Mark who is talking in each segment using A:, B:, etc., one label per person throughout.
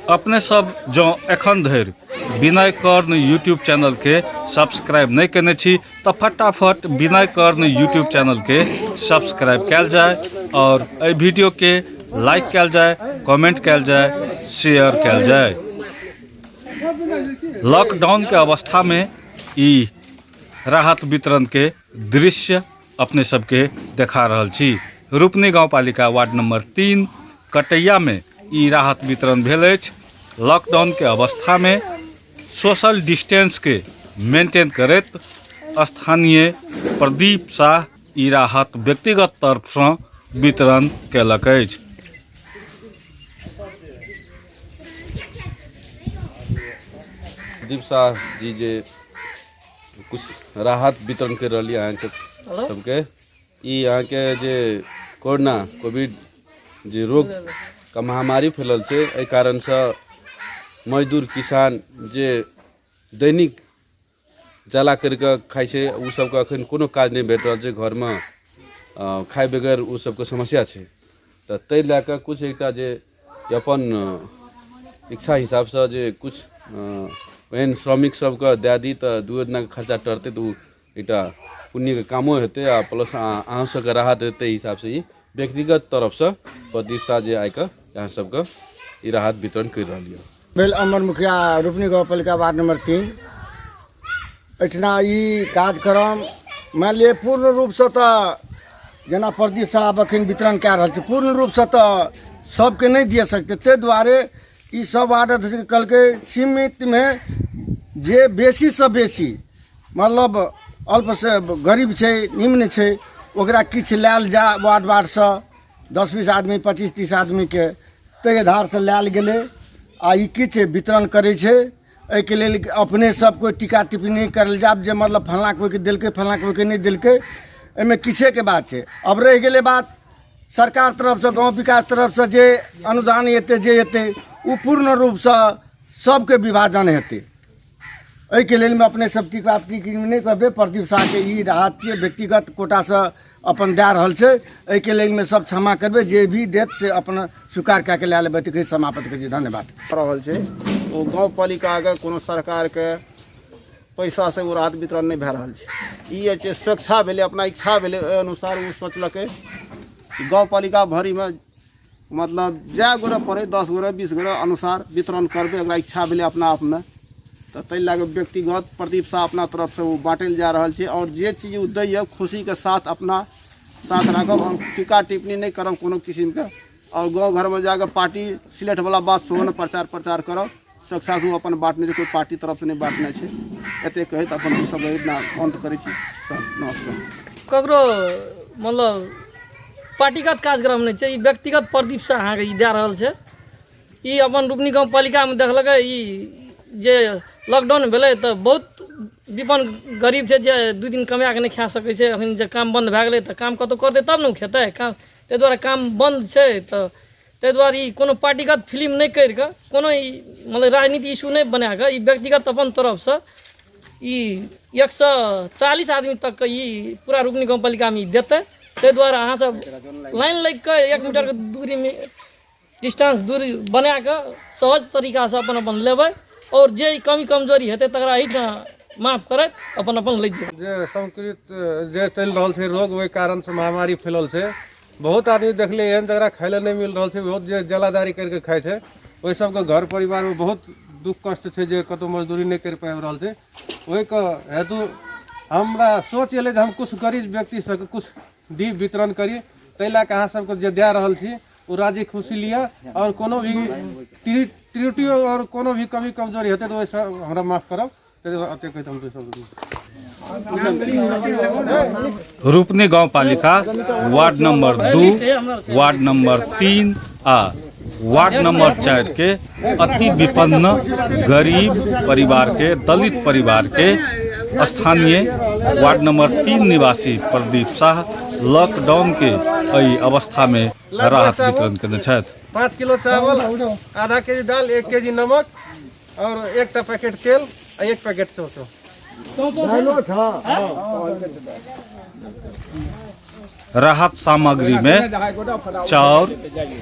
A: अपने सब जो एखन धरि विनय कर्ण यूट्यूब चैनल के सब्सक्राइब नहीं केने छी तो फटाफट विनय कर्ण यूट्यूब चैनल के सब्सक्राइब कैल जाए और ए वीडियो के लाइक कैल जाए, कमेंट कैल जाए, शेयर कैल जाए। लॉकडाउन के अवस्था में ई राहत वितरण के दृश्य अपने सबके देखा रहल छी। रूपनी गाँव पालिका वार्ड नंबर 3 कटैया में ई राहत वितरण भेल अछि। लॉकडाउन के अवस्था में सोशल डिस्टेंस के मेंटेन करैत स्थानीय प्रदीप शाह ई राहत व्यक्तिगत तरफ से वितरण कयलक अछि।
B: प्रदीप शाह जी जे कुछ राहत वितरण कर रही है सबके, ई यहाँ के जे कोविड जे रोग का महामारी फैलल है, एहि कारण से मजदूर किसान जे दैनिक जला करके खाइ छै उ सबके अखन कोनो काज नहीं भेट रहल छै, घर में खाए बगैर उ सबके समस्या है। तो तै लए कऽ कुछ एकटा जे अपन इच्छा हिसाब से जे कुछ एहन श्रमिक सबके दे दी तो 2 दिना के खर्चा टरते तो एकटा पुण्य के कामो हेतै आ प्लस अहाँ सबके राहत हेतै। हिसाब से ई व्यक्तिगत तरफ से प्रदीप शाह जे आइ कऽ यहाँ सबके ई राहत वितरण कर रही है।
C: भेल अमर मुखिया रूपनी गाँव पालिका वार्ड नंबर 3 एठना ई कार्यक्रम मान लिअ पूर्ण रूप से तो जना प्रदीप साहब अखन वितरण कए रहल छै, पूर्ण रूप से तो सबके नहीं दिए सकते। ते दुआरे ई सब वार्ड अध्यक्ष कहलकै सीमित में जे बेसी से बेसी मतलब अल्प से गरीब छै, निम्न छै, ओकरा किछु लायल जा वार्ड से 10-20 आदमी 25-30 आदमी के ताहि आधार से लायल गेलै आ ई किछु वितरण करै छै। एहिके लेल अपने सब कोई टीका टिप्पणी करल जाब जे मतलब फलना कोई के दिलकै फलना कोई के नहीं दिलकै, एहिमे किछे के बात छै। अब रहि गेलै बात सरकार तरफ से गाँव विकास तरफ से जे अनुदान एतै जे एतै ओ पूर्ण रूप से सबके विभाजन हेतै। एहिके लेल में अपने सब टीका टिप्पणी नहीं करबै। प्रदीप शाह के ई राहत छै व्यक्तिगत कोटा से अपन दे रहल छै, एहिके लेल में सब क्षमा करबै, जे भी देत से अपन स्वीकार कऽ के लए लेबै। तऽ समाप्त करै छी, धन्यवाद।
D: रहल छै ओ गाँव पालिका के कोनो सरकार के पैसा से वो राहत वितरण नहीं भए रहल छै। ई छै स्वेच्छा भेलै, अपना इच्छा भेलै, ओहि अनुसार वो सोचलकै गाँव पालिका भरी में मतलब जै गोरे पड़े 10 गोरे 20 गोरे अनुसार वितरण करबै, ओकरा इच्छा भेलै अपना आप में। तो ताहि लए कऽ व्यक्तिगत प्रदीप शाह अपना तरफ से वो बाँटल जा रहल छै और जे चीज ओ दैए खुशी के साथ अपना साथ राखब। हम टीका टिप्पणी नहीं करब कोनो किस्म के, और गाँव घर में जाकर पार्टी सिलेट वाला बात सेहो ने प्रचार करब। सक्सेस वो अपन बांटने कोई पार्टी तरफ से नहीं बांटने छै। एते कहैत अपन सब अंत करै छी। नमस्कार।
E: ककरो मतलब पार्टीगत कार्यक्रम नहीं छै, ई व्यक्तिगत प्रदीप शाह अहाँके ई दे रहल छै। ई अपन रूपनी गाँव पालिका में देखलकै ई जे लॉकडाउन भेलै तऽ बहुत विपन्न गरीब छै जे 2 दिन कमा के नहीं खा सकै छै। अखन जे काम बंद भए गेलै तऽ काम कतौ करतै तब ने खेतै काम, ताहि दुआरे काम बंद छै। तऽ ताहि दुआरे ई कोनो पार्टीगत फिल्म नहीं करि कऽ कोनो मतलब राजनीति इशू नहीं बना कऽ ई व्यक्तिगत अपन तरफ से ई 140 आदमी तक के ई पूरा रूपनी गाँव पालिका में देतै। ताहि दुआरे अहाँ सब लाइन लग के 1 मीटर के दूरी में डिस्टेंस दूरी बना कऽ सहज तरीका से अपन लेबै और जे कमी कमजोरी हेतै तकरा एहिठाम माफ करैत अपन ले जेबै।
F: जे संक्रमित जे चल रहल छै रोग, ओहि कारण से महामारी फैलल छै। बहुत आदमी देखले एहन जकरा खाय ले नहीं मिल रहल छै, बहुत जे जलादारी करके खाय छै, ओहि सबके घर परिवार में बहुत दुख कष्ट छै जे कतौ मजदूरी नहीं कर पाबि रहल छै। ओहि के हेतु हमरा सोच एलै जे हम कुछ गरीब व्यक्ति सबके कुछ दी वितरण करिए। ताहि लए कऽ अहाँ सबके जे दे रहल छी वो राजी खुशी लिया और कोनो भी त्रुटि और कोनो भी कमी कमजोरी हेतै तो ओहि सब हमरा माफ करब।
A: रूपनी गाँव पालिका वार्ड नंबर 2, वार्ड नंबर 3 आ वार्ड नंबर 4 के अति विपन्न गरीब परिवार के, दलित परिवार के स्थानीय वार्ड नंबर 3 निवासी प्रदीप शाह लॉकडाउन के एहि अवस्था में राहत वितरण करने छथि।
F: 5 किलो चावल, आधा केजी दाल, 1 केजी नमक और 1 पैकेट तेल, 1 पैकेट सरसों।
A: राहत सामग्री में चाउर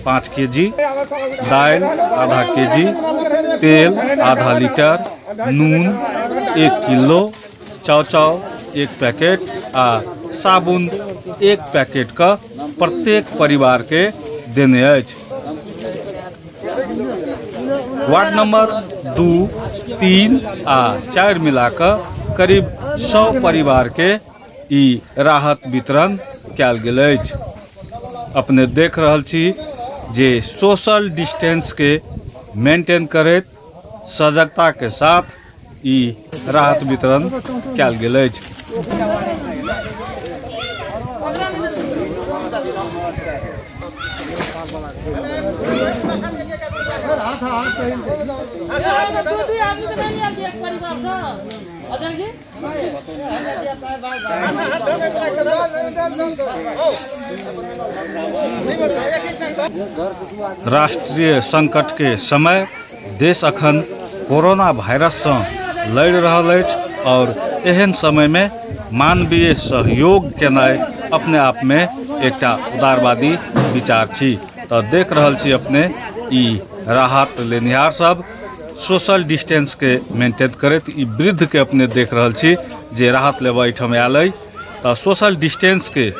A: 5 केजी, दाल आधा केजी, तेल आधा लीटर, नून 1 किलो, चाउ 1 पैकेट आ साबुन 1 पैकेट का प्रत्येक परिवार के देने अछि। वार्ड नंबर 2, 3 आ 4 मिलाकर करीब 100 परिवार के ई राहत वितरण कयल गेल अछि। अपने देख रहल छी जे सोशल डिस्टेंस के मेंटेन करैत सजगता के साथ ई राहत वितरण कयल गेल अछि। राष्ट्रीय संकट के समय देश अखन कोरोना वायरस से लड़ रहल अछि और एहन समय में मानवीय सहयोग केनाइ अपने आप में एकटा उदारवादी विचार छी। तो देख रहल छी अपने ई राहत लेनिहार सब सोशल डिस्टेंस के मेंटेन करैत ई वृद्ध के अपने देख रहल छी जे राहत लेबा एहिठाम आयल अइ। तो सोशल डिस्टेंस के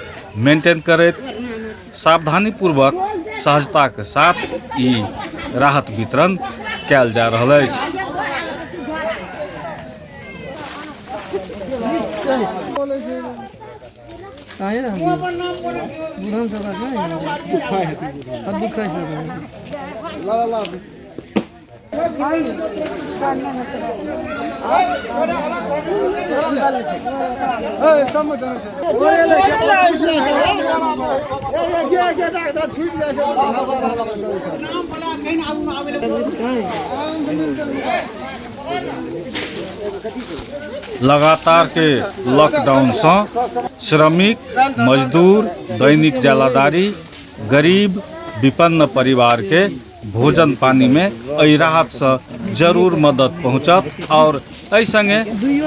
A: मेंटेन करैत सावधानी पूर्वक सहजता के साथ ई राहत वितरण कयल जा रहल अछि। लगातार के लॉकडाउन से श्रमिक, मजदूर, दैनिक जलादारी, गरीब विपन्न परिवार के भोजन पानी में एहि राहत से जरूर मदद पहुँचत और एहि संगे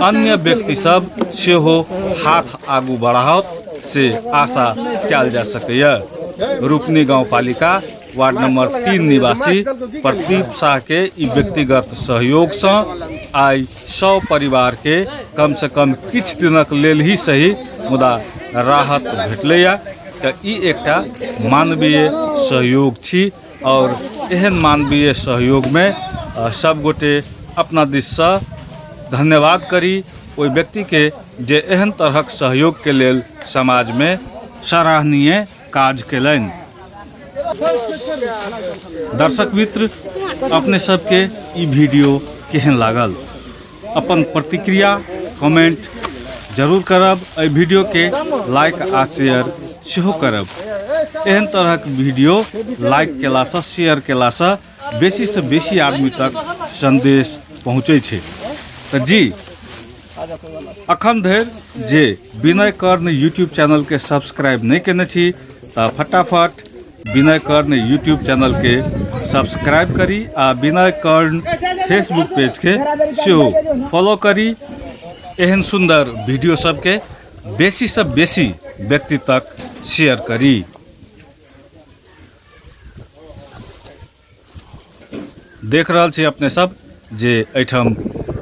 A: अन्य व्यक्ति सब सेहो हाथ आगू बढ़ावत से आशा कयल जा सकैया। रूपनी गाँव पालिका वार्ड नंबर 3 निवासी प्रदीप शाह के ई व्यक्तिगत सहयोग से आई 100 परिवार के कम से कम किछ दिनक लेल ही सही मुदा राहत भेटलैया। तो ई एकटा मानवीय सहयोग छी और एहन मानवीय सहयोग में सब गोटे अपना दिस से धन्यवाद करी ओइ व्यक्ति के जे एहन तरहक सहयोग के लेल समाज में सराहनीय काज केलनि। दर्शक मित्र, अपने सबके ई वीडियो केहन लागल अपन प्रतिक्रिया कमेंट जरूर करब। एहि वीडियो के लाइक आ शेयर सेहो करब। एहन तरहक वीडियो लाइक केला से शेयर केला से बेसी से बेसी आदमी तक संदेश पहुँचे छै। तो जी अखन धरि जे विनय कर्ण यूट्यूब चैनल के सब्सक्राइब नहीं केने छी तो फटाफट विनय कर्ण यूट्यूब चैनल के सब्सक्राइब करी आ विनय कर्ण फेसबुक पेज के सेहो फॉलो करी। एहन सुंदर वीडियो सबके बेसी से बेसी व्यक्ति तक शेयर करी। देख रहल छी अपने सब जे एहिठाम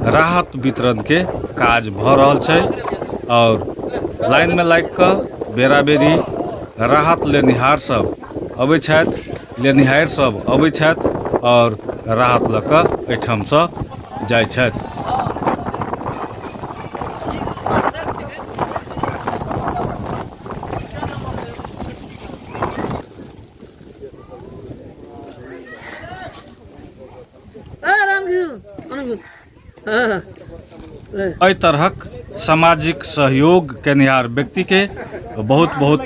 A: राहत वितरण के काज भ रहल छै और लाइन में लाग कऽ बेरा बेरी राहत लेनिहार सब अबै छथि, लेनिहार सब अबै छथि और राहत लऽ कऽ एहिठाम से जाइ छथि। एहि तरहक सामाजिक सहयोग केनिहार व्यक्ति के बहुत बहुत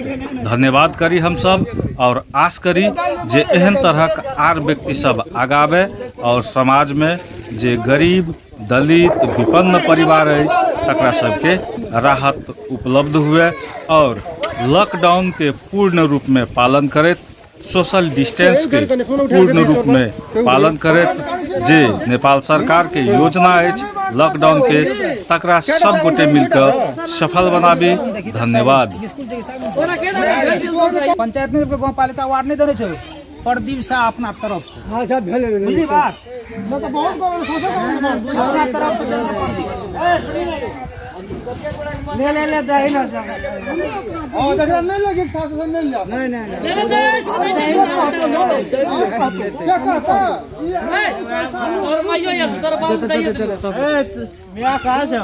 A: धन्यवाद करी हम सब और आस करी जे एहन तरहक आर व्यक्ति सब आगावे और समाज में जे गरीब, दलित, विपन्न परिवार है तकरा सबके राहत उपलब्ध हुए और लॉकडाउन के पूर्ण रूप में पालन करैत, सोशल डिस्टेंस के पूर्ण रूप में पालन करैत जे नेपाल सरकार के योजना अछि लॉकडाउन के तकरा सब गोटे मिलकर सफल बनाबी। धन्यवाद।
G: पंचायत में गाँव पालिका वार्ड नहीं देने छो प्रदीप शाह अपना तरफ से बुझली बात अपना तरफ से ले दही ना
C: और देख रहा नहीं लगे शासन नहीं लिया क्या कहता
E: और मैं ये तरफ बताइए
G: मैं कहाँ से